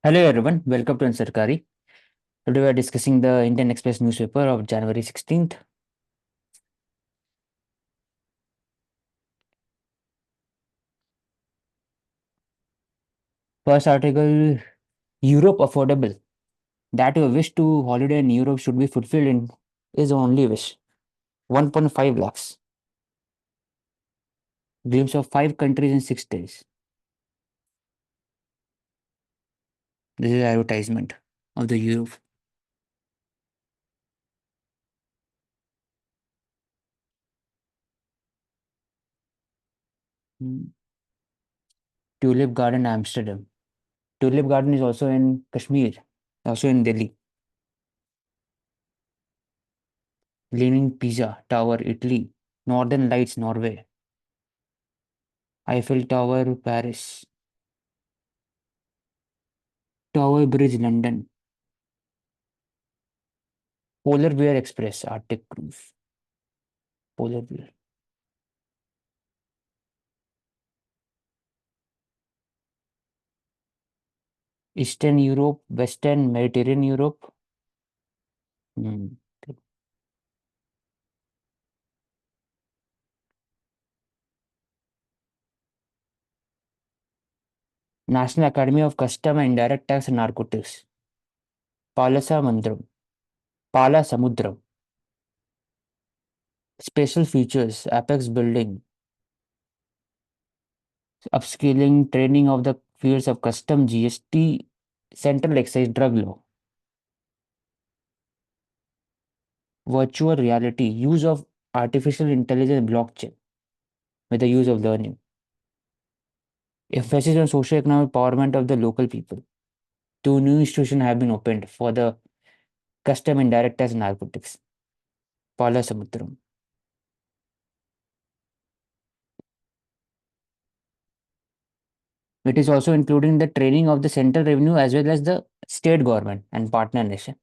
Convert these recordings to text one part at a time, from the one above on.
Hello everyone, welcome to Ansarkari. Today we are discussing the Indian Express newspaper of January 16th. First article, Europe affordable. That your wish to holiday in Europe should be fulfilled in is only wish. 1.5 lakhs. Glimpse of 5 countries in 6 days. This is advertisement of the Europe. Hmm. Tulip Garden, Amsterdam. Tulip Garden is also in Kashmir, also in Delhi. Leaning Pisa Tower, Italy. Northern Lights, Norway. Eiffel Tower, Paris. Tower Bridge, London. Polar Bear Express, Arctic Cruise. Polar Bear. Eastern Europe, Western Mediterranean Europe. Hmm. National Academy of Custom and Indirect Tax and Narcotics. Palasamudram. Palasamudram. Special features, Apex building, upskilling, training of the fields of custom, GST, central excise drug law, virtual reality, use of artificial intelligence, blockchain with the use of learning, emphasis on socio-economic empowerment of the local people. Two new institutions have been opened for the custom and direct tax narcotics. Palasamudram. It is also including the training of the central revenue as well as the state government and partner nation.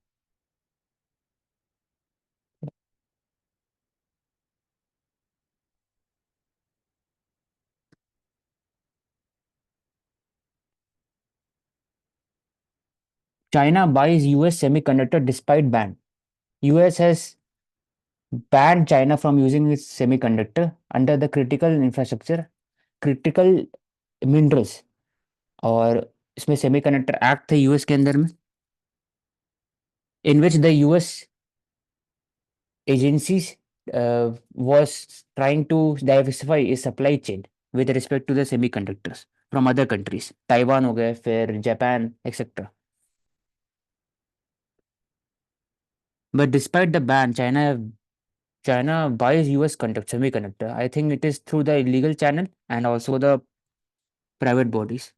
China buys US semiconductor despite ban. US has banned China from using its semiconductor under the critical infrastructure, critical minerals और इसमें semiconductor act थे US के अंदर में in which the US agencies was trying to diversify its supply chain with respect to the semiconductors from other countries. Taiwan हो गए फिर Japan etc. But despite the ban, China buys US conduct semiconductor. I think it is through the illegal channel and also the private bodies.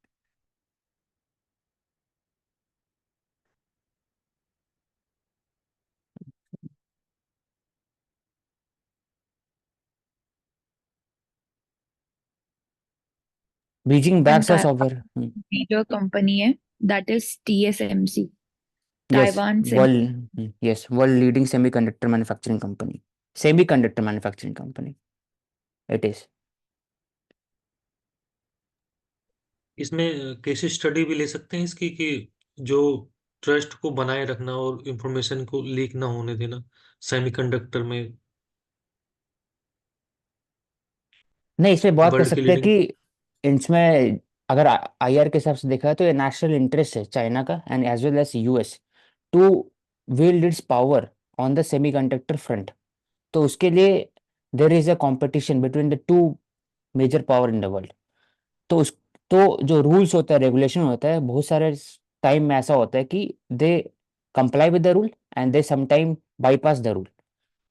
Beijing backs us Ankara over. major company है that is TSMC Yes, Taiwan Sem world leading semiconductor manufacturing company. Semiconductor manufacturing company. It is. इसमें case study भी ले सकते हैं इसकी कि जो trust को बनाए रखना और इंफॉर्मेशन को लीक ना होने देना सेमीकंडक्टर में नहीं इसमें बात कर वर्ल्ड की सकते हैं लीडिंग। कि इसमें अगर आईआर के हिसाब से देखा है तो ये नेशनल इंटरेस्ट है चाइना का and as well as US to wield its power on the semiconductor front. तो उसके लिए there is a competition between the two major power in the world. तो उस तो जो रूल्स होता है रेगुलेशन होता है बहुत सारे टाइम में ऐसा होता है कि they comply with the rule and they sometime bypass the rule.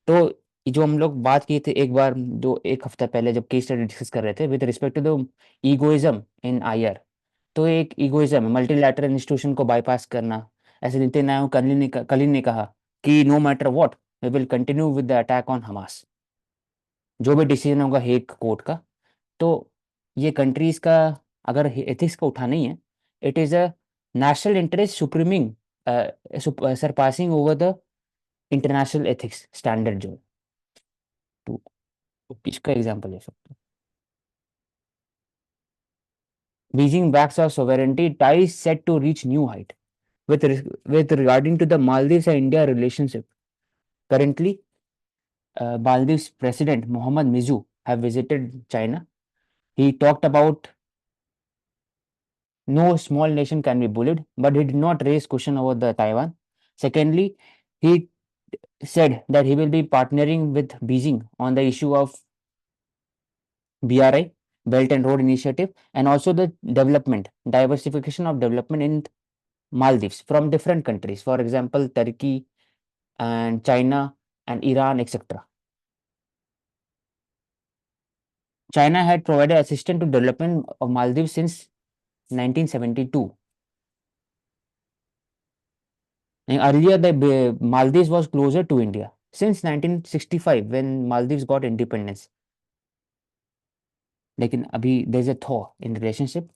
तो ये जो हम लोग बात किए थे एक बार जो एक हफ्ता पहले जब केस स्टडी डिस्कस कर रहे थे with respect to the egoism in IR. तो एक ईगोइज्म मल्टीलैटरल इंस्टीट्यूशन को बाईपास करना. ऐसे नेतन्याहू कल ही ने कहा कि no matter what we will continue with the attack on Hamas. जो भी डिसीजन होगा हेग कोर्ट का. तो ये कंट्रीज का अगर एथिक्स का उठाना ही है it is a national interest supreming surpassing over the international ethics standard जो. तो इसका एग्जांपल ले सकते Beijing backs our sovereignty, ties set to reach new height. With regarding to the Maldives and India relationship, currently, Maldives President Mohammad Mizu have visited China. He talked about no small nation can be bullied, but he did not raise question over the Taiwan. Secondly, he said that he will be partnering with Beijing on the issue of BRI, Belt and Road Initiative, and also the development, diversification of development in Maldives from different countries. For example, Turkey and China and Iran, etc. China had provided assistance to development of Maldives since 1972. And earlier, the Maldives was closer to India since 1965 when Maldives got independence. लेकिन अभी there is a thaw in relationship.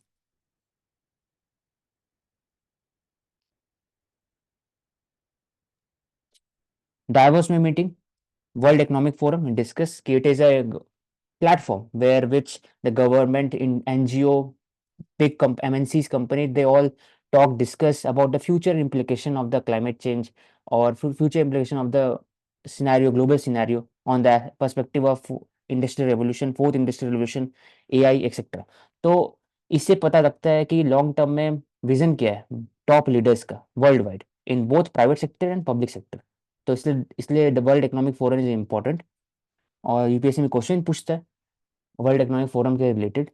Davos में meeting, World Economic Forum discuss कि it is a platform where which the government in NGO big MNCs company, they all talk, discuss about the future implication of the climate change or future implication of the scenario, global scenario on the perspective of industrial revolution, fourth industrial revolution, AI, etc. तो इससे पता लगता है कि long term में vision क्या है top leaders का world wide in both private sector and public sector. तो इसलिए the world economic forum is important और यूपीएससी में क्वेश्चन पूछता है वर्ल्ड इकोनॉमिक फोरम के रिलेटेड.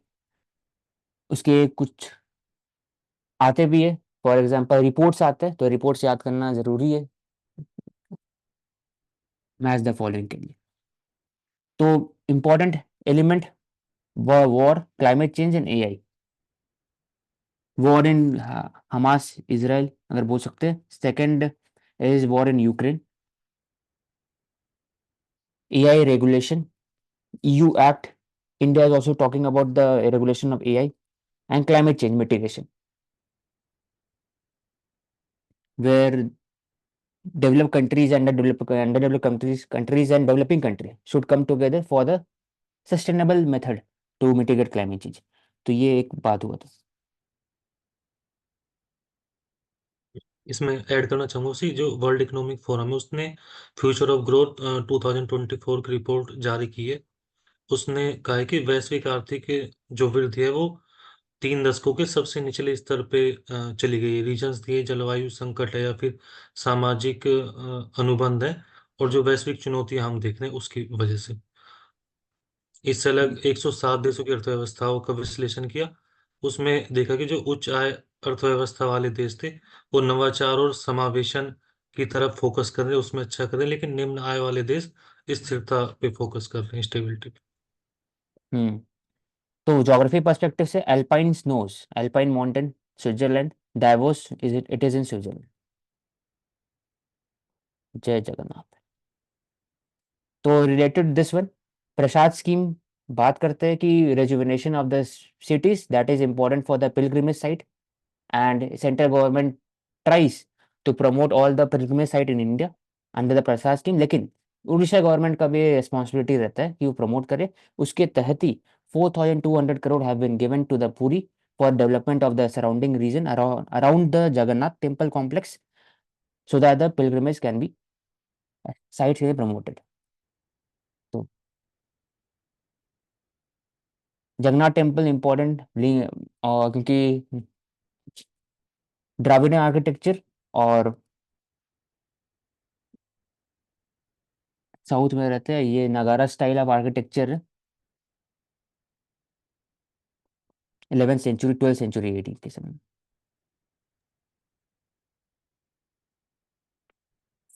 उसके कुछ आते भी है, फॉर एग्जांपल रिपोर्ट्स आते हैं तो रिपोर्ट्स याद करना जरूरी है मैच द फॉलोइंग के लिए. तो important element war, climate change and AI. War in Hamas Israel अगर बोल सकते हैं. Second is war in Ukraine. AI regulation, EU Act. India is also talking about the regulation of AI and climate change mitigation, where developed countries and underdeveloped countries and developing countries should come together for the sustainable method to mitigate climate change. तो ये एक बात हुआ था. इसमें add करना चाहूंगा उसी जो वर्ल्ड इकोनॉमिक फोरम है उसने फ्यूचर ऑफ ग्रोथ 2024 की रिपोर्ट जारी की है. उसने कहा है कि वैश्विक आर्थिक जो वृद्धि है वो 3 दशकों के सबसे निचले स्तर पे चली गई है. रीजन्स दिए जलवायु संकट है या फिर सामाजिक अनुबंध है और जो वैश्विक चुनौतियां हम देख रहे हैं उसकी वजह से. इससे अलग 107 देशों की अर्थव्यवस्थाओं का विश्लेषण किया. उसमें देखा कि जो उच्च आय अर्थव्यवस्था वाले देश थे वो नवाचार और समावेशन की तरफ फोकस कर रहे हैं, उसमें अच्छा कर रहे हैं, लेकिन निम्न आय वाले देश स्थिरता पे फोकस कर रहे हैं, स्टेबिलिटी पे. हम्म. तो ज्योग्राफी पर्सपेक्टिव से alpine snows, alpine mountain, Switzerland, Davos it is in Switzerland. जय जगन्नाथ. तो related this one, PRASAD scheme बात करते हैं कि rejuvenation of the cities that is important for the pilgrimage site and central government tries to promote all the pilgrimage site in India under the PRASAD scheme. लेकिन Orissa government का भी responsibility रहता है कि वो प्रमोट करे. उसके तहत ही 4,200 crore have been given to the Puri for development of the surrounding region around the Jagannath temple complex so that the pilgrimage can be sites can be promoted. तो जगन्नाथ टेम्पल इम्पोर्टेंट क्योंकि द्राविडियन आर्किटेक्चर और south में रहते हैं, ये नगारा style of architecture है 11th century 12th century 18 के समय.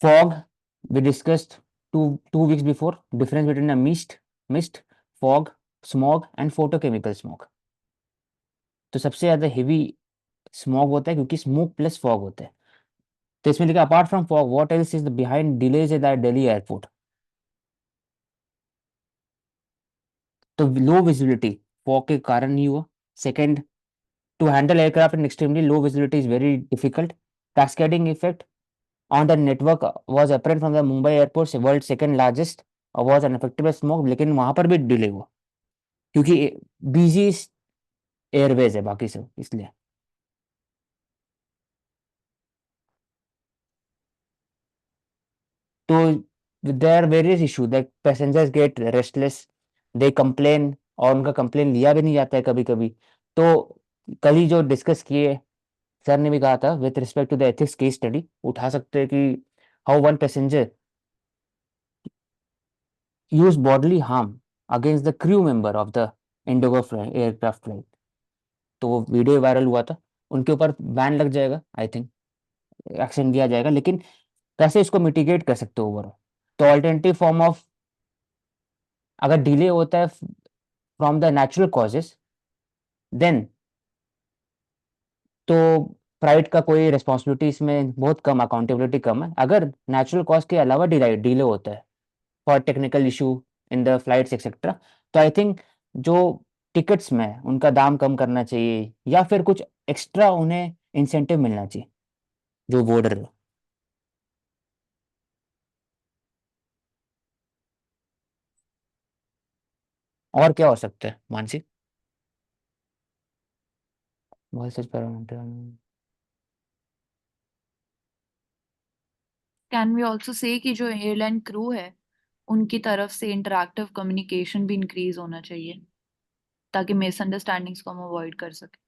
Fog we discussed two weeks before difference between a mist, fog, smog and photochemical smog. तो सबसे ज्यादा हेवी स्मॉग होता है क्योंकि स्मोक प्लस फॉग होता है. तो इसमें लिखा apart from fog what else is behind delays at Delhi airport. तो लो विजिबिलिटी फॉग के कारण ही हुआ. Second, to handle aircraft in extremely low visibility is very difficult. Cascading effect on the network was apparent from the Mumbai airport, world second largest, was unaffected by smoke. लेकिन वहां पर भी delay हुआ क्योंकि बिजी एयरवेज है बाकी सब, इसलिए। तो there are various issue that passengers get restless, they complain, और उनका कंप्लेन लिया भी नहीं जाता है कभी कभी। तो कल ही जो डिस्कस किए, सर ने भी कहा था with respect to the ethics case study उठा सकते हैं कि how one passenger use bodily harm against the crew member of the Indigo aircraft flight। तो वो वीडियो वायरल हुआ था, उनके ऊपर बैन लग जाएगा आई थिंक, एक्शन लिया जाएगा। लेकिन कैसे इसको मिटिगेट कर सकते हो ओवरऑल? तो ऑल्टरनेटिव फॉर्म ऑफ, अगर डिले होता है from the natural causes, then तो फ्लाइट का कोई रिस्पॉन्सिबिलिटी इसमें बहुत कम, अकाउंटेबिलिटी कम है। अगर नेचुरल कॉज के अलावा डिले डिले होता है for technical issue in the flights etcetera, तो आई थिंक जो टिकट्स में है, उनका दाम कम करना चाहिए, या फिर कुछ एक्स्ट्रा उन्हें इंसेंटिव मिलना चाहिए जो बॉर्डर है। और क्या हो सकता है मानसी? बहुत such parameter. Can we also say कि जो एयरलाइन क्रू है उनकी तरफ से इंटरैक्टिव कम्युनिकेशन भी इंक्रीज होना चाहिए, ताकि मिसअंडरस्टैंडिंग्स को हम अवॉइड कर सकें।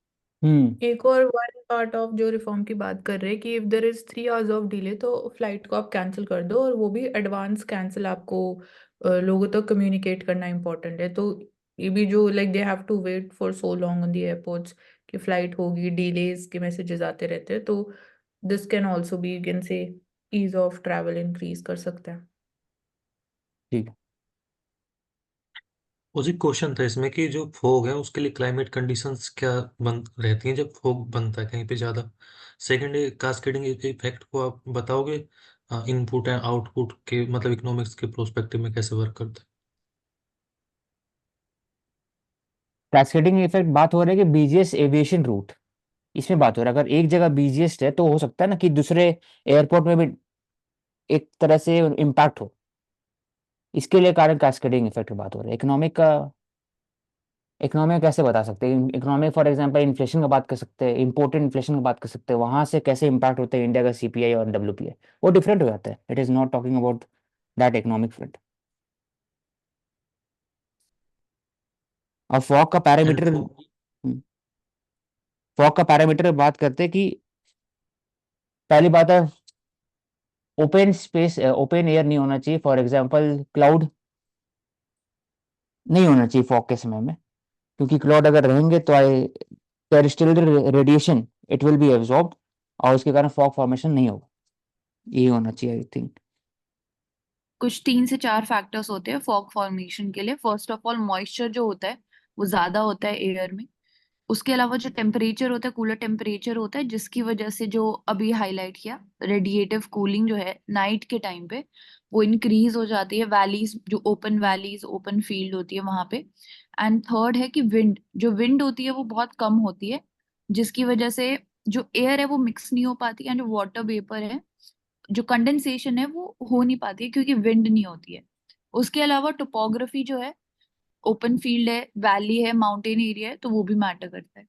हम्म। एक और वन पार्ट ऑफ जो रिफॉर्म की बात कर रहे हैं कि if there is 3 hours of delay तो फ्लाइट को आप कैंसिल कर दो, और वो भी एडवांस कैंसिल। आपको लोगों तक कम्युनिकेट करना इंपॉर्टेंट है। तो ये भी जो like they have to wait for so long on the airports कि फ्लाइट होगी, डिलेज के मैसेजेस आते रहते हैं, तो this can also be, you can say, ease of travel increase कर सकता है। ठीक है। उसी क्वेश्चन था इसमें कि जो फोग है उसके लिए क्लाइमेट कंडीशंस क्या बन रहती हैं जब फोग बनता है कहीं पे ज़्यादा। सेकंड है कास्केडिंग इफेक्ट को आप बताओगे, इनपुट एंड आउटपुट के मतलब इकोनॉमिक्स के प्रोस्पेक्टिव में कैसे वर्क करता है। कैस्केडिंग इफेक्ट बात हो रही है कि बीजीएस एविएशन रूट, इसमें बात हो रहा है। अगर एक जगह बीजीएस है तो हो सकता है ना कि दूसरे एयरपोर्ट में भी एक तरह से इम्पैक्ट हो, इसके लिए कारण कैस्केडिंग इफेक्ट की बात हो रही है। इकोनॉमिक का, इकोनॉमिक कैसे बता सकते हैं? इकोनॉमिक फॉर एग्जांपल इन्फ्लेशन का बात कर सकते हैं, इम्पोर्टेड इन्फ्लेशन की बात कर सकते हैं, वहां से कैसे इम्पैक्ट होते हैं इंडिया का सीपीआई और डब्ल्यूपीआई, वो डिफरेंट हो जाता है। It is not talking about that economic front. और फॉग का एंड पैरामीटर, फोग। फॉग का पैरामीटर बात करते हैं कि पहली बात है ओपन स्पेस, ओपन एयर नहीं होना चाहिए। फॉर एग्जांपल क्लाउड नहीं होना चाहिए फॉग के समय में, क्योंकि क्लाउड अगर रहेंगे तो I terrestrial radiation it will be absorbed, और उसके कारण फॉग फॉर्मेशन नहीं होगा। ये होना चाहिए आई थिंक। कुछ 3 से 4 फैक्टर्स होते हैं फॉग फॉर्मेशन के लिए। फर्स्ट ऑफ ऑल मॉइस्चर जो होता है वो ज्यादा होता है एयर में। उसके अलावा जो टेम्परेचर होता है, कूलर टेम्परेचर होता है, जिसकी वजह से जो अभी हाईलाइट किया, रेडिएटिव कूलिंग जो है नाइट के टाइम पे वो इंक्रीज हो जाती है वैलीज, जो ओपन वैलीज ओपन फील्ड होती है वहां पे। एंड थर्ड है कि विंड, जो विंड होती है वो बहुत कम होती है, जिसकी वजह से जो एयर है वो मिक्स नहीं हो पाती, एंड जो वाटर वेपर है, जो कंडेंसेशन है वो हो नहीं पाती है क्योंकि विंड नहीं होती है। उसके अलावा टोपोग्राफी जो है, ओपन फील्ड है, वैली है, माउंटेन एरिया है, तो वो भी मैटर करता है।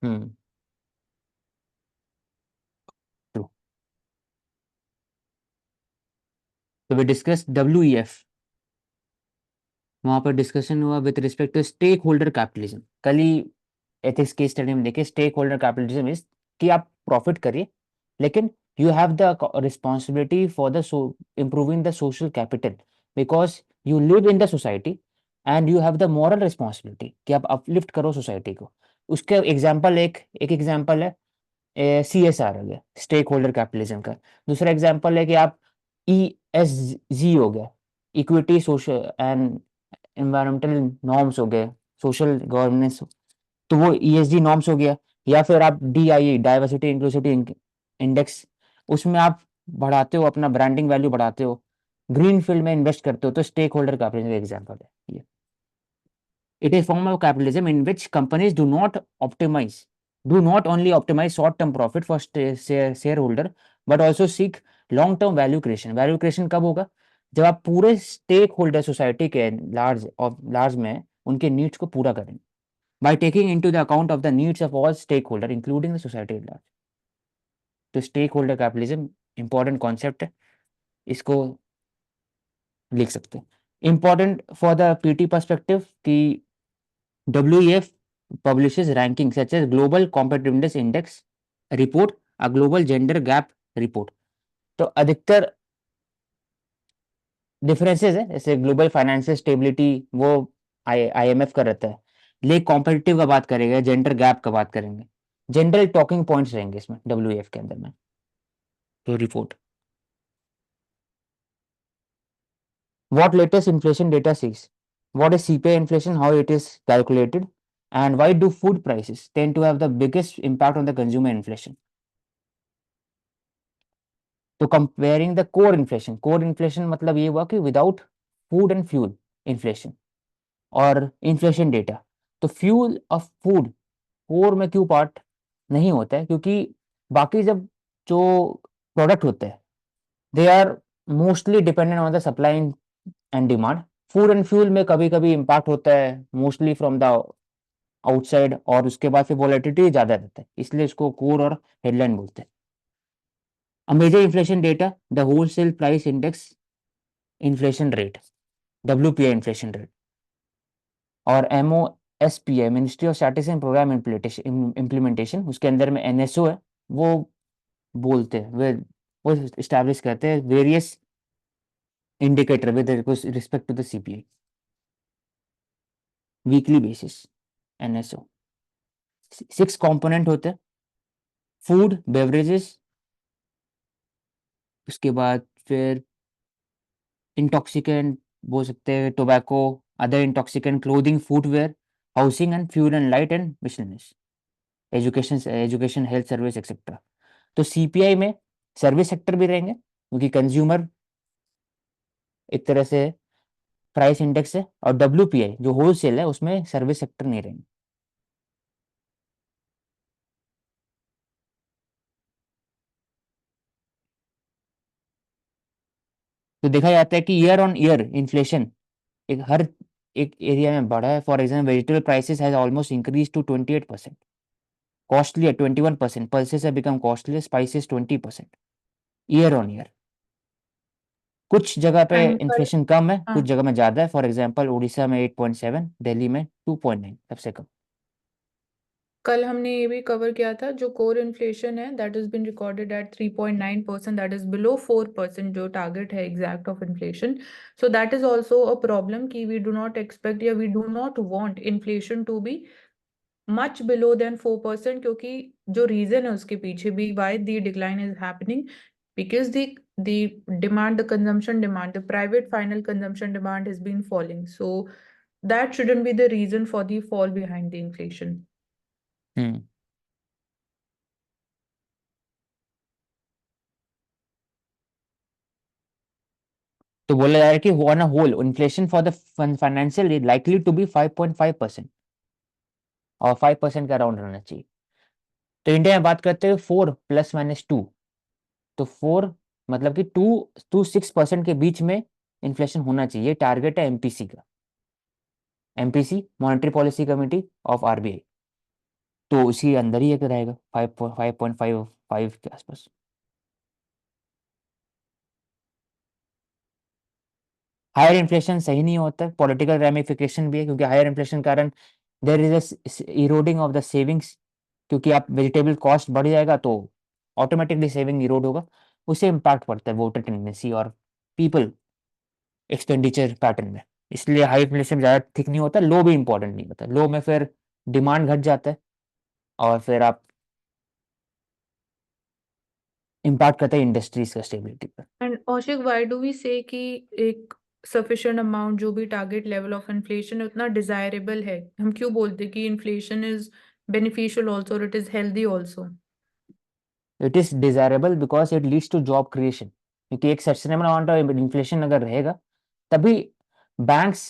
हम्म। ट्रू। तो वी डिस्कस डब्ल्यू, वहां पर डिस्कशन हुआ with respect to stakeholder capitalism. कल ही एथिक्स की स्टडी में देखे, स्टेक होल्डर कैपिटलिज्म इज कि आप प्रॉफिट करिए, लेकिन you have the responsibility for the improving the social capital, because you live in the society and you have the moral responsibility कि आप अपलिफ्ट करो सोसाइटी को। उसके एग्जाम्पल एक एग्जाम्पल है CSR हो गया, स्टेक होल्डर कैपिटलिज्म का। दूसरा एग्जाम्पल है कि आप ESG हो गया, equity social and environmental norms हो गए, सोशल गवर्नेंस, तो वो ESG नॉर्म्स हो गया। या फिर आप DIE, डाइवर्सिटी इंक्लूसिविटी इंडेक्स, उसमें आप बढ़ाते हो, अपना ब्रांडिंग वैल्यू बढ़ाते हो, ग्रीन फील्ड में इन्वेस्ट करते हो, तो स्टेक होल्डर कैपिटलिज्म एग्जाम्पल है ये। It is form of capitalism in which companies do not only optimize short-term profit for shareholder, but also seek long-term value creation. Value creation कब होगा? जब आप पूरे स्टेक होल्डर सोसाइटी के large में उनके नीड्स को पूरा करेंगे। by taking into the account of the needs of all stakeholder including the society at large. तो stakeholder capitalism important concept है, इसको लिख सकते हैं। Important for the PT perspective कि WEF publishes rankings such as Global Competitiveness Index report, a Global Gender Gap report। तो अधिकतर differences है, जैसे ग्लोबल फाइनेंशियल स्टेबिलिटी वो IMF का रहता है, लेकिन कॉम्पिटिटिव का बात करेंगे, जेंडर गैप का बात करेंगे, जनरल टॉकिंग पॉइंट्स रहेंगे इसमें WEF के अंदर में। तो report what latest inflation data sees, what is CPI inflation, how it is calculated, and why do food prices tend to have the biggest impact on the consumer inflation। तो comparing the core inflation मतलब ये हुआ कि without food and fuel inflation और inflation data. तो fuel और food core में क्यों पार्ट नहीं होता है, क्योंकि बाकी जब जो प्रोडक्ट होते हैं they are mostly dependent on the supply and demand. Food and fuel में कभी कभी इम्पैक्ट होता है मोस्टली फ्रॉम द आउटसाइड, और उसके बाद फिर वॉलेटिलिटी ज़्यादा रहता है, इसलिए इसको कोर और हेडलाइन बोलते हैं। A major inflation data, the wholesale price index inflation rate, WPI inflation rate, और MOSPI ministry of statistics and programme implementation, उसके अंदर में NSO है, वो बोलते हैं वो इस्टेब्लिश करते हैं various indicator with respect to the CPI weekly basis. NSO 6 component होते हैं, फूड बेवरेजेस, उसके बाद फिर इंटॉक्सिकेंट बोल सकते हैं, tobacco, other intoxicant, clothing, footwear, housing and fuel and light and miscellaneous, education health service etcetera. तो CPI में सर्विस सेक्टर भी रहेंगे क्योंकि कंज्यूमर एक तरह से प्राइस इंडेक्स है, और WPI जो होलसेल है उसमें सर्विस सेक्टर नहीं रहेंगे। तो देखा जाता है कि ईयर ऑन ईयर इन्फ्लेशन हर एक एरिया में बढ़ा है। For example vegetable prices has almost increase to 28%, costly है 21%, पल्सेस है become costly, spices 20% year on year. कुछ जगह पे एंड कल इन्फ्लेशन कम है, हाँ कुछ जगह में ज्यादा है। फॉर एग्जांपल उड़ीसा में 8.7, दिल्ली में 2.9, सबसे कम। कल हमने ये भी कवर किया था, जो कोर इन्फ्लेशन है that is been recorded at 3.9%, that is below 4% जो टारगेट है exact of inflation. So that is also a problem कि वी डू नॉट एक्सपेक्ट या we do not want inflation to be much below than 4%, क्योंकि जो reason है उसके पीछे भी why the decline is happening, because the demand, the consumption demand, the private final consumption demand has been falling, so that shouldn't be the reason for the fall behind the inflation. Hmm तो बोला जा रहा है कि on a whole inflation for the financial year likely to be 5.5%, और 5% का around रहना चाहिए। तो इंडिया में बात करते हैं 4 ± 2, तो 4 मतलब कि 2 to 6% के बीच में इन्फ्लेशन होना चाहिए, टारगेट है MPC का, MPC monetary policy committee of RBI। तो उसी अंदर ही एक रहेगा 5.5 के आसपास। हायर इन्फ्लेशन सही नहीं होता है, पॉलिटिकल रेमिफिकेशन भी है, क्योंकि हायर इन्फ्लेशन कारण there is eroding of the savings, क्योंकि आप वेजिटेबल कॉस्ट बढ़ जाएगा तो ऑटोमेटिकली सेविंग इरोड होगा, उससे इम्पैक्ट पड़ता है वोटर टेंडेंसी और पीपल एक्सपेंडिचर पैटर्न में। इसलिए हाई इन्फ्लेशन ज़्यादा ठीक नहीं होता, लो भी इंपॉर्टेंट नहीं होता। लो में फिर डिमांड घट जाता है और फिर आप इम्पैक्ट करता है इंडस्ट्रीज का स्टेबिलिटी पर। And Kaushik, why do we say कि एक sufficient amount जो भी target level of inflation है उतना desirable है? हम क्यों बोलते हैं कि inflation is beneficial also or it is healthy also? It is desirable because it leads to job creation, क्योंकि एक सस्टेनेबल अमाउंट ऑफ इन्फ्लेशन अगर रहेगा तभी banks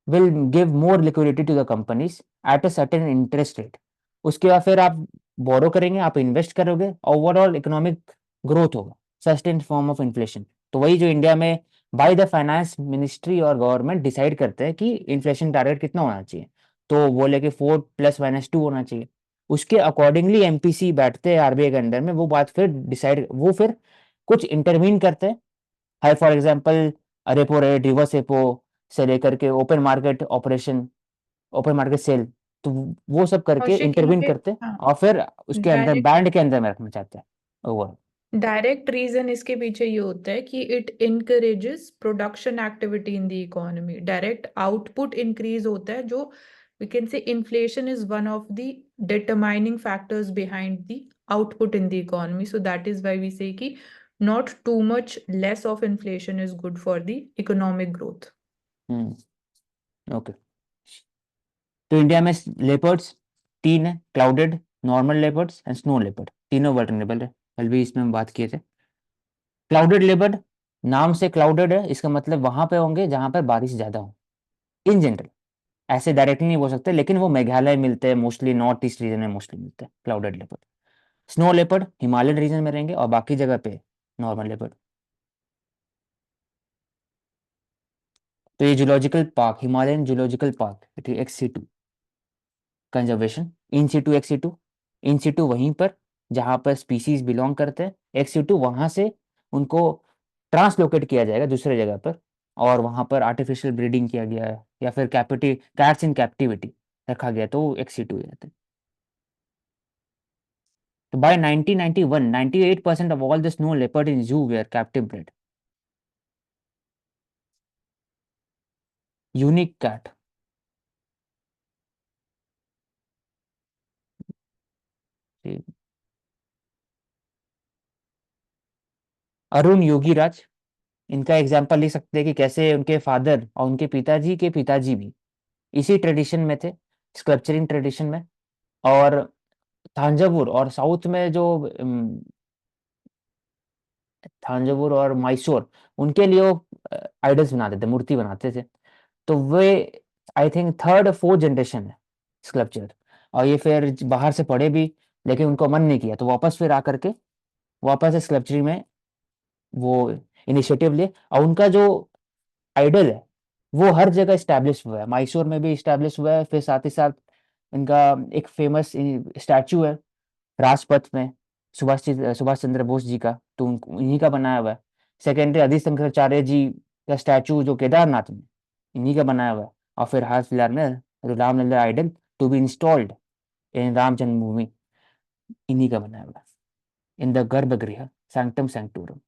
will give more liquidity to the companies at a certain interest rate. उसके बाद फिर आप borrow करेंगे, आप इन्वेस्ट करोगे, ओवरऑल इकोनॉमिक ग्रोथ होगा, सस्टेन फॉर्म ऑफ इन्फ्लेशन। तो वही जो इंडिया में बाय द फाइनेंस मिनिस्ट्री और गवर्नमेंट डिसाइड करते हैं कि इन्फ्लेशन टारगेट कितना होना चाहिए। तो बोले कि 4 ± 2 होना चाहिए। उसके अकॉर्डिंगली एमपीसी बैठते हैं आरबीआई के अंडर में, वो बात फिर डिसाइड, वो फिर कुछ इंटरवीन करते हैं। हाई for example repo rate, reverse repo से लेकर के open market operation, open market sale, तो वो सब करके कौशिक यहाँ इंटरवीन पे, करते हैं हाँ, और फिर उसके अंदर डायरेक्ट बैंड के अंदर में रखना चाहते हैं ओवर। डायरेक्ट रीजन इसके पीछे ये होता है कि it encourages production activity in the economy. Direct output increase होता है, जो we can say inflation is one of the determining factors behind the output in the economy. So that is why we say कि not too much less of inflation is good for the economic growth. Okay. तो India में leopards 3 है, clouded, normal leopards and snow leopard, तीनों vulnerable है। कल भी इसमें हम बात किए थे। क्लाउडेड लेपर्ड, नाम से क्लाउडेड है, इसका मतलब वहां पे होंगे जहां पर बारिश ज्यादा हो। इन जनरल, ऐसे डायरेक्टली नहीं बोल सकते, लेकिन वो मेघालय मिलते हैं मोस्टली, नॉर्थ ईस्ट रीजन में मोस्टली मिलते हैं clouded leopard. Snow leopard Himalayan region में रहेंगे और बाकी जगह पे नॉर्मल लेपर्ड। तो ये zoological park, Himalayan zoological park XC2 conservation, in situ वहीं पर जहां पर स्पीसीज बिलोंग करते हैं, XC2 वहां से उनको ट्रांसलोकेट किया जाएगा दूसरे जगह पर, और वहां पर आर्टिफिशियल ब्रीडिंग किया गया है, या फिर कैपिटी कैट्स इन कैप्टिविटी रखा गया, तो XC2 जाते हैं। तो by 1991 98% of all the snow leopard in zoo were captive bred. Unique cat. Arun Yogiraj, इनका एग्जाम्पल ले सकते हैं कि कैसे उनके फादर और उनके पिताजी के पिताजी भी इसी ट्रेडिशन में थे, स्कल्पचरिंग ट्रेडिशन में। और थांजावुर और साउथ में जो थांजावुर और मैसूर, उनके लिए वो आइडल्स बनाते थे, मूर्ति बनाते थे। तो वे I think third fourth generation है स्कल्पचर। और ये फिर बाहर से पढ़े भी, लेकिन उनको मन नहीं किया, तो वापस फिर आकर के वापस स्कल्पचरिंग में वो इनिशिएटिव लिए। और उनका जो आइडल है वो हर जगह स्टैब्लिश हुआ है, मैसूर में भी स्टैब्लिश हुआ है, फिर साथ ही साथ इनका एक फेमस स्टैचू है राजपथ में, सुभाष चंद्र बोस जी का, तो इन्हीं का बनाया हुआ है। सेकेंडरी आदि शंकराचार्य जी का स्टैचू जो केदारनाथ में, इन्हीं का बनाया हुआ है। और फिर हाल फिलहाल में Ramlalla idol to be installed in Ram Janmabhoomi, इन्हीं का बनाया हुआ है इन द गर्भगृह सैंक्टम सैंक्टोरम।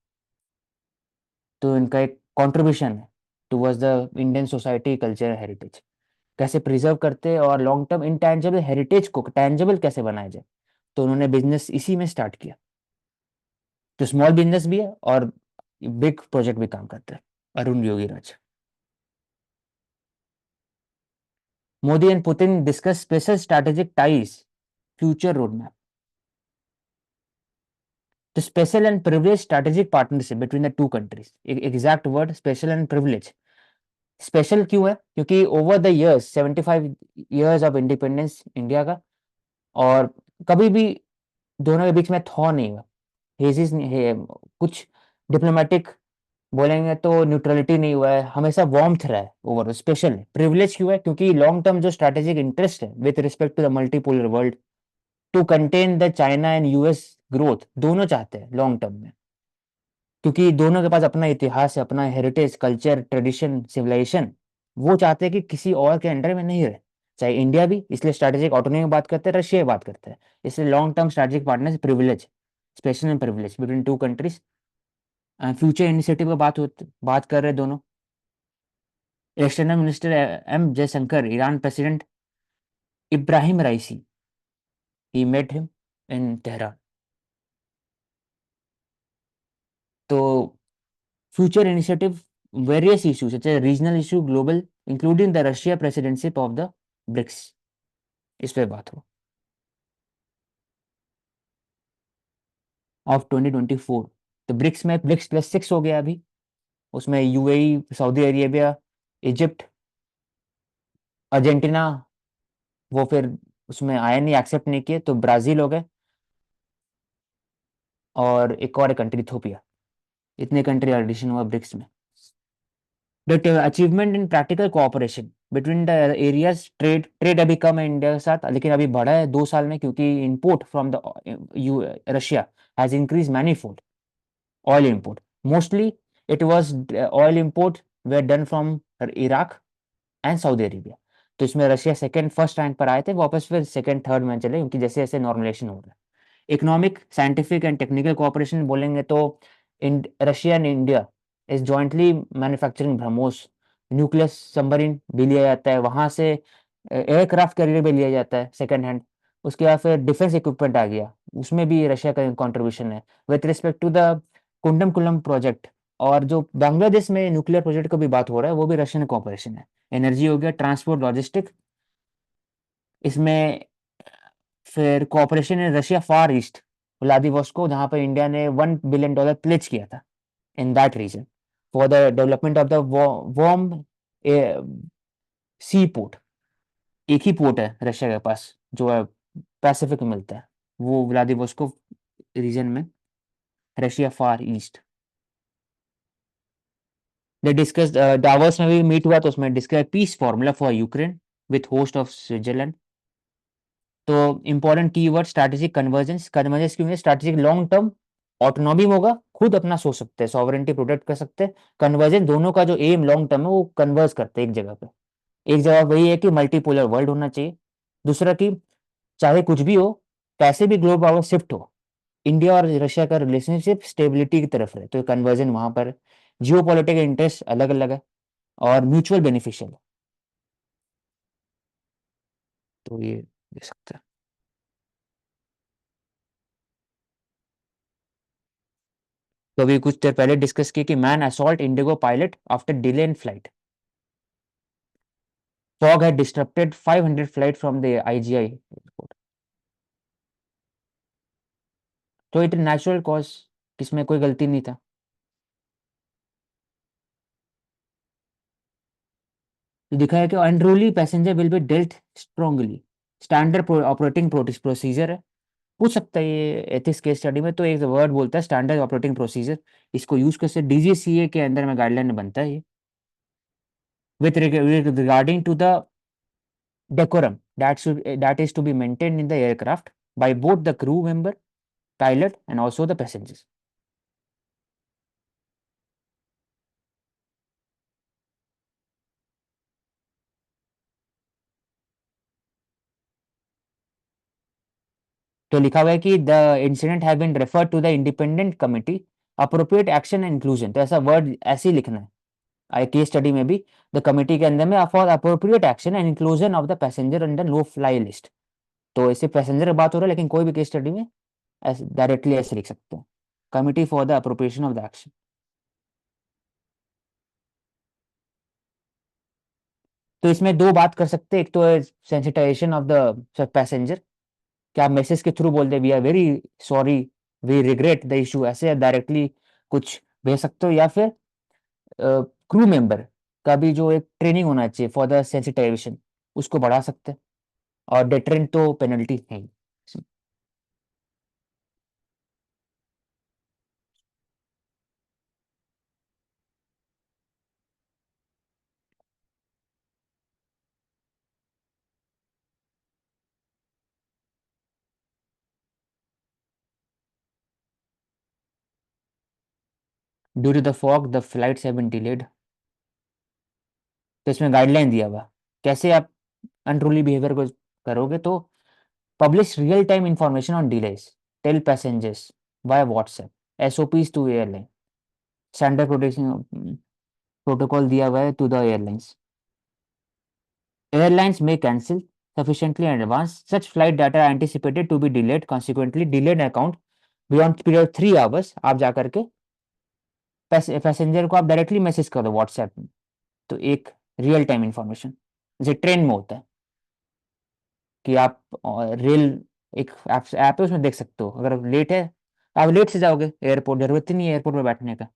तो इनका एक कॉन्ट्रीब्यूशन है towards the Indian society culture heritage, कैसे प्रिजर्व करते हैं और लॉन्ग टर्म इंटेंजिबल हेरिटेज को टेंजिबल कैसे बनाया जाए। तो उन्होंने बिजनेस इसी में स्टार्ट किया, जो स्मॉल बिजनेस भी है और बिग प्रोजेक्ट भी काम करते हैं। Arun Yogiraj. Modi and Putin discuss special strategic ties, future road map. तो special and privilege strategic partnership between the two countries, exact word special and privilege. Special क्यों है? क्योंकि over the years 75 years of independence India का, और कभी भी दोनों के बीच में थॉ नहीं हुआ, हेजिस नहीं है, कुछ डिप्लोमेटिक बोलेंगे तो न्यूट्रलिटी नहीं हुआ है, हमेशा वार्मथ रहा है। ओवर स्पेशल है। प्रिविलेज क्यों है? क्योंकि लॉन्ग टर्म जो स्ट्रैटेजिक इंटरेस्ट है with respect to the multipolar world, to contain the China and US growth, दोनों चाहते हैं लॉन्ग टर्म में, क्योंकि दोनों के पास अपना इतिहास है, अपना हेरिटेज, कल्चर, ट्रेडिशन, सिविलाइजेशन। वो चाहते हैं कि किसी और के अंडर में नहीं रहे, चाहे इंडिया भी, इसलिए स्ट्रैटेजिक ऑटोनॉमी की बात करते हैं, रशिया की बात करते हैं। इसलिए long term strategic partner privilege, special and privilege between two countries. Future initiative का बात कर रहे हैं दोनों। External minister M Jaishankar, Iran president Ebrahim Raisi, he met him in Tehran. तो future initiative various issues such as regional issue, global, including the Russia presidentship of the BRICS, इस पे बात हो ऑफ 2024। तो ब्रिक्स में ब्रिक्स+6 हो गया अभी, उसमें UAE, Saudi Arabia, Egypt, Argentina, वो फिर उसमें आया नहीं, एक्सेप्ट नहीं किए, तो ब्राजील हो गए, और एक और कंट्री इथोपिया। इतने कंट्री एडिशन हुआ ब्रिक्स में। But achievement in practical cooperation between the areas, trade अभी कम है इंडिया के साथ, लेकिन अभी बढ़ा है 2 साल में, क्योंकि import from the Russia has increase manifold. Oil import. Mostly it was oil import were done from Iraq and Saudi Arabia. तो इसमें रशिया सेकंड फर्स्ट रैंक पर आए थे, वापस फिर सेकंड थर्ड में चले, क्योंकि जैसे जैसे नॉर्मलाइजेशन हो रहा है. Economic, scientific and technical cooperation बोलेंगे तो Russia and India is jointly manufacturing BrahMos. Nucleus submarine भी लिया जाता है वहां से, एयरक्राफ्ट कैरियर भी लिया जाता है सेकंड हैंड. उसके बाद फिर डिफेंस इक्विपमेंट आ गया, उसमें भी रशिया का कंट्रीब्यूशन है. With respect to the Kudankulam project, और जो बांग्लादेश में न्यूक्लियर प्रोजेक्ट का भी बात हो रहा है, वो भी रशियन कोऑपरेशन है. एनर्जी हो गया, ट्रांसपोर्ट, लॉजिस्टिक. इसमें फिर cooperation in Russia far east, Vladivostok, जहाँ पर इंडिया ने $1 बिलियन प्लेज किया था in that region for the development of the warm sea port. एक ही पोर्ट है रशिया के पास जो है पैसिफिक में मिलता है, वो व्लादिवोस्टोक रीजन में, Russia far east. They discuss, Davos में भी मीट हुआ तो उसमें discuss peace formula for Ukraine with host of Switzerland. तो important keyword strategic convergence. Convergence क्यों है? स्ट्रैटेजिक लॉन्ग टर्म ऑटोनॉमी होगा, खुद अपना सोच सकते हैं, सॉवरेंटी प्रोटेक्ट कर सकते हैं. कन्वर्जेंस दोनों का जो एम लॉन्ग टर्म है वो कन्वर्ज करते हैं एक जगह पे. एक जगह वही है कि मल्टीपोलर वर्ल्ड होना चाहिए. दूसरा कि चाहे कुछ भी हो, कैसे भी ग्लोबल पावर शिफ्ट हो, इंडिया और रशिया का रिलेशनशिप स्टेबिलिटी की तरफ है, तो कन्वर्जन वहां पर. जियो पॉलिटिकल इंटरेस्ट अलग अलग है और म्यूचुअल बेनिफिशियल, तो ये दे सकते हैं. तो अभी कुछ देर पहले डिस्कस किया कि man assault IndiGo pilot after delay in flight. Fog had disrupted 500 flight from the IGI airport. तो इट नेचुरल कॉज, किसमें कोई गलती नहीं था. तो दिखा है कि unruly passenger will be dealt strongly. Standard operating procedure है. पूछ सकता है ये एथिक्स केस स्टडी में, तो एक वर्ड बोलता है स्टैंडर्ड ऑपरेटिंग प्रोसीजर. इसको यूज करके डीजीसीए के अंदर में गाइडलाइन में बनता है ये. With regarding to the decorum that is to be maintained in the aircraft by both the crew member, pilot and also the passengers. तो लिखा हुआ है कि the incident have been referred to the independent committee appropriate action and inclusion. तो ऐसा word ऐसे ही लिखना है केस स्टडी में भी. द कमिटी के अंदर में for appropriate action and inclusion of the passenger under low fly list. तो ऐसे पैसेंजर की बात हो रहा है, लेकिन कोई भी केस स्टडी में डायरेक्टली ऐसे लिख सकते हैं, committee for the appropriation of the action. तो इसमें दो बात कर सकते हैं, एक तो सेंसिटाइजेशन ऑफ द पैसेंजर, क्या आप मैसेज के थ्रू बोल दे we are very sorry, we regret the issue, ऐसे डायरेक्टली कुछ भेज सकते हो. या फिर क्रू मेंबर का भी जो एक ट्रेनिंग होना चाहिए फॉर द सेंसिटाइजेशन, उसको बढ़ा सकते हैं. और डेटरेंट तो पेनल्टी है ही. Due to the fog the flights have been delayed. तो इसमें गाइडलाइन दिया हुआ कैसे आप अनरूली बिहेवियर को करोगे. तो publish real time information on delays, tell passengers via WhatsApp, SOPs to airline. Standard protection protocol दिया हुआ है to the airlines. Airlines may cancel sufficiently in advance such flight that are anticipated to be delayed. Consequently, delayed account beyond period 3 hours आप जा करके passenger को आप directly message कर दो व्हाट्सएप में. तो एक रियल टाइम इंफॉर्मेशन, जैसे ट्रेन में होता है कि आप रेल, एक ऐप है उसमें देख सकते हो, अगर लेट है आप लेट से जाओगे एयरपोर्ट, जरूरत ही नहीं है एयरपोर्ट में बैठने का.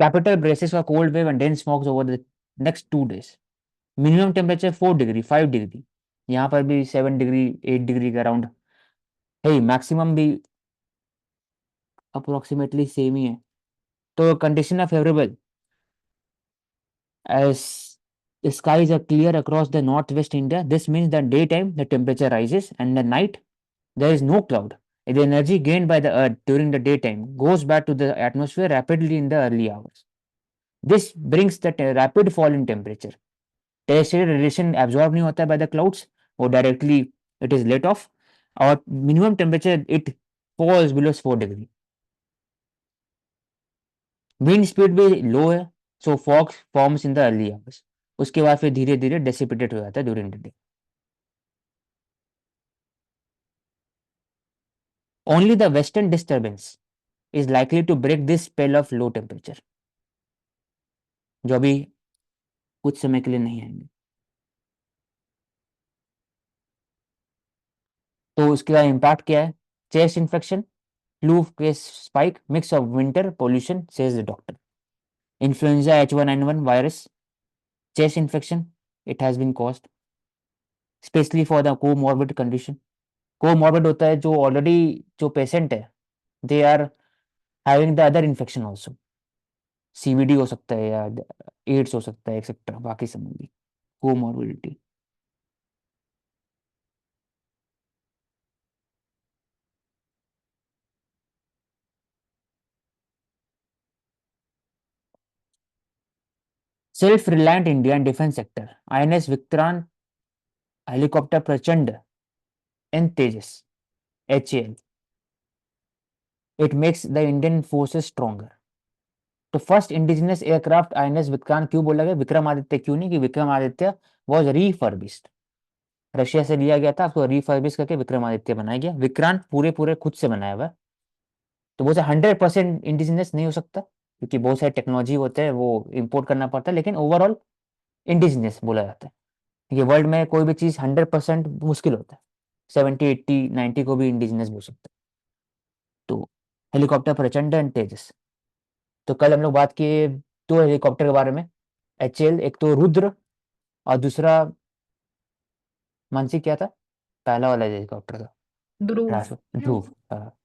Capital braces for cold wave and dense smog over the next 2 days. Minimum temperature 4 degree 5 degree, यहाँ पर भी 7 डिग्री 8 डिग्री के अराउंड है, मैक्सिमम भी अप्रोक्सीमेटली सेम ही है। तो condition are favorable as the skies are clear across the northwest India. This means that daytime the temperature rises and the night there is no cloud. The energy gained by the earth during the daytime goes back to the atmosphere rapidly in the early hours. This brings the rapid fall in temperature. Terrestrial radiation absorbed नहीं होता है by the clouds, वो directly it is let off, और minimum temperature it falls below 4 degree. Wind speed भी low है, so fog forms in the early hours, उसके बाद फिर धीरे धीरे डेसिपेटेड हो जाता है during the day. Only the western disturbance is likely to break this spell of low temperature, जो अभी कुछ समय के लिए नहीं आएंगे। तो उसका इम्पैक्ट क्या है? Chest infection, flu case spike, mix of winter pollution says the doctor. Influenza H1N1 virus, chest infection, it has been caused specially for the comorbid condition. Comorbid होता है जो ऑलरेडी जो पेशेंट है they are having the other infection also, CVD हो सकता है या ads हो सकता है एक्सेट्रा, बाकी सब भी comorbidity. Self reliant India and defence sector, INS Vikrant, helicopter Prachand and Tejas, HAL, it makes the Indian forces stronger. तो first indigenous aircraft INS Vikrant क्यों बोला गया, विक्रमादित्य क्यों नहीं? कि विक्रमादित्य वॉज रीफर्बिश्ड, रशिया से लिया गया था, आपको रिफर्बिश करके विक्रमादित्य बनाया गया। विक्रांत पूरे पूरे खुद से बनाया हुआ है, तो वो 100% इंडिजिनस नहीं हो सकता क्योंकि बहुत सारे टेक्नोलॉजी होते हैं वो इंपोर्ट करना पड़ता है, लेकिन ओवरऑल इंडिजिनस बोला जाता है। ये वर्ल्ड में कोई भी चीज़ 100% मुश्किल होता है, 70 80 90 को भी इंडिजिनस बोल सकते हैं। तो हेलीकॉप्टर प्रचंड एंड तेजस। तो कल हम लोग बात किए दो हेलीकॉप्टर के बारे में, HAL, एक तो रुद्र और दूसरा मानसी क्या था, पहला वाला हेलीकॉप्टर का ध्रुव। ध्रुव। हाँ।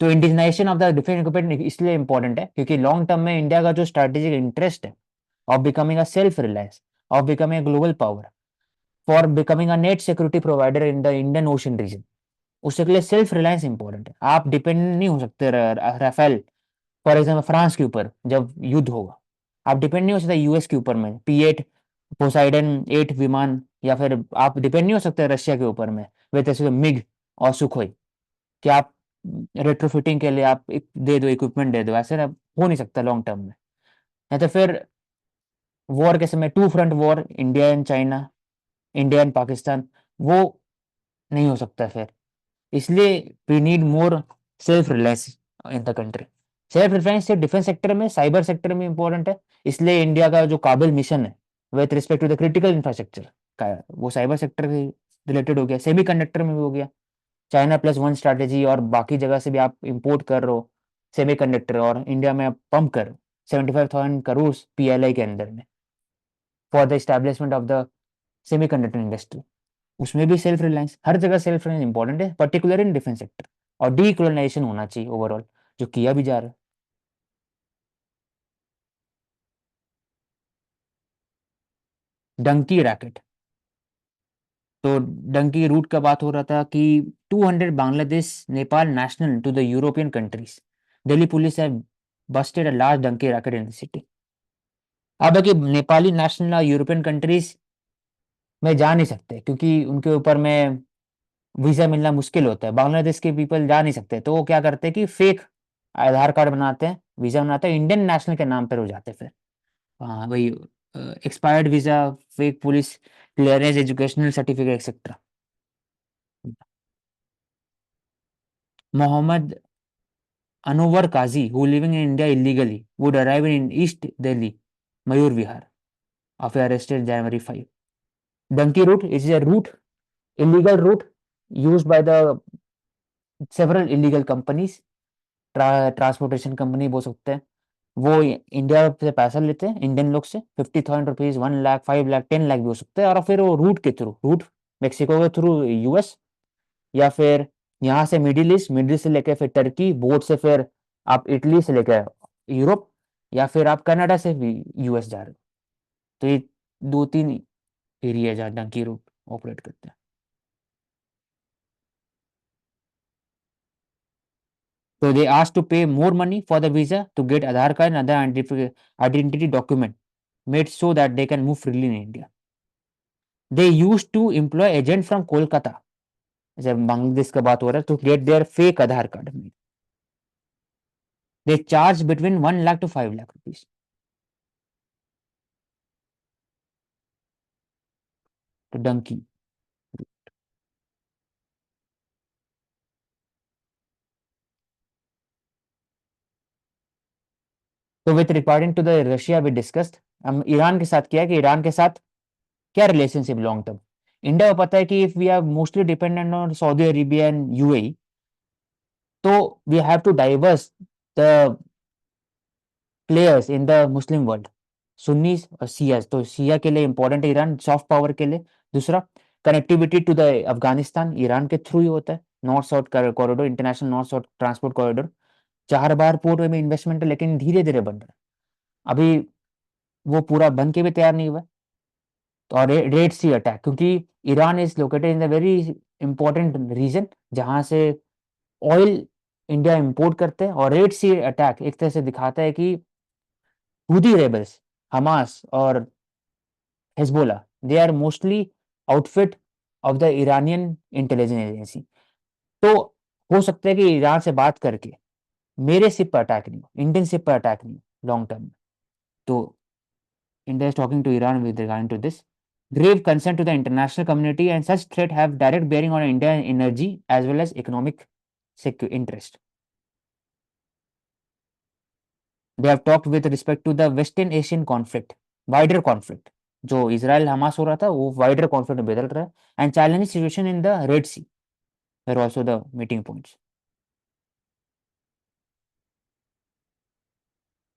तो indigenisation of the defence equipment इसलिए इंपॉर्टेंट है क्योंकि लॉन्ग टर्म में इंडिया का जो स्ट्रेटेजिक इंटरेस्ट है of becoming a self reliance, of becoming a global power, for becoming a net security provider in the Indian Ocean region, उसके लिए self reliance important है। आप डिपेंड नहीं हो सकते राफेल फॉर एग्जाम्पल फ्रांस के ऊपर जब युद्ध होगा, आप डिपेंड नहीं हो सकते यूएस के ऊपर में P8 पोसाइडन 8 विमान, या फिर आप डिपेंड नहीं हो सकते रशिया के ऊपर में वे मिग और सुखोई, कि आप रेट्रोफिटिंग के लिए आप दे दो इक्विपमेंट दे दो, ऐसे ना हो नहीं सकता लॉन्ग टर्म में। या तो फिर वॉर के समय two front war, India and China, India and Pakistan, वो नहीं हो सकता फिर। इसलिए we need more self reliance in the country. Self reliance सिर्फ डिफेंस सेक्टर में, साइबर सेक्टर में इंपॉर्टेंट है। इसलिए इंडिया का जो काबिल मिशन है with respect to the critical infrastructure का, वो साइबर सेक्टर से रिलेटेड हो गया, सेमी कंडक्टर में भी हो गया। China+1 स्ट्रैटेजी और बाकी जगह से भी आप इंपोर्ट कर रहे हो सेमी कंडक्टर, और इंडिया में आप पंप कर 75,000 करोड़ PLI के अंदर में for the establishment of the semi conductor industry. उसमें भी सेल्फ रिलायंस, हर जगह सेल्फ रिलायंस इंपॉर्टेंट है, पर्टिकुलर इन डिफेंस सेक्टर। और डीकोलोनाइजेशन होना चाहिए ओवरऑल, जो किया भी जा रहा है। डंकी रैकेट, तो डंकी रूट का बात हो रहा था कि 200 Bangladesh Nepal national to the European countries, Delhi police have busted a large donkey racket in the city। अब है कि नेपाली नेशनल यूरोपियन कंट्रीज में जा नहीं सकते क्योंकि उनके ऊपर में वीजा मिलना मुश्किल होता है, बांग्लादेश के पीपल जा नहीं सकते, तो वो क्या करते हैं कि फेक आधार कार्ड बनाते हैं, वीजा बनाते हैं, इंडियन नेशनल के नाम पर हो जाते हैं फिर। हाँ वही, expired visa, fake police clearance, educational certificate etcetera. Mohammad Anowar Kazi who living in India illegally would arrive in East Delhi Mayur Vihar after arrested January 5। Donkey route is a route, illegal route used by the several illegal companies, transportation company बोल सकते हैं, वो India से पैसा लेते हैं Indian लोग से, 50,000 रुपीज, 1 लाख, 5 लाख, 10 लाख भी हो सकते हैं, और फिर वो रूट के थ्रू, रूट मेक्सिको के थ्रू यूएस, या फिर यहाँ से मिडिल ईस्ट, मिडिल से लेकर फिर टर्की, बोट से फिर आप इटली से लेकर यूरोप, या फिर आप कनाडा से भी यूएस जा रहे हो। तो ये 2-3 एरिया जहाँ डंकी रूट ऑपरेट करते हैं। So they asked to pay more money for the visa to get Aadhaar card and other identity document made so that they can move freely in India. They used to employ agent from Kolkata, जब बांग्लादेश का बात हो रहा है, to get their fake Aadhaar card. They charge between 1 lakh to 5 lakh rupees. To donkey. So with regarding to the Russia we discussed, हम Iran के साथ किया कि ईरान के साथ क्या रिलेशनशिप लॉन्ग टर्म। इंडिया को पता है कि if we are mostly dependent on Saudi Arabia and UAE, तो we have to diverse the players in the Muslim world, Sunni और शियाज। तो शिया के लिए इंपॉर्टेंट है ईरान, सॉफ्ट पावर के लिए। दूसरा, connectivity to the Afghanistan Iran के थ्रू ही होता है, north south corridor, international north south transport corridor. 4 बार पोर्ट में इन्वेस्टमेंट है, लेकिन धीरे धीरे बन रहा है, अभी वो पूरा बन के भी तैयार नहीं हुआ। तो और रेड सी अटैक, क्योंकि Iran is located in the very important region जहां से ऑयल इंडिया इंपोर्ट करते हैं, और रेड सी अटैक एक तरह से दिखाता है कि हुदी रेबल्स, हमास और Hezbollah, they are mostly outfit of the Iranian intelligence agency. तो हो सकता है कि ईरान से बात करके मेरे शिप पर अटैक नहीं हो, इंडियन शिप पर अटैक नहीं हो लॉन्ग टर्म में। तो India is talking to Iran with regarding to this grave concern to the international community, and such threat have direct bearing on Indian energy as well as economic interest. They have talked with respect to the Western Asian conflict, wider conflict, जो Israel Hamas हो रहा था वो wider conflict में बदल रहा है, and challenging situation in the red sea were also the meeting points.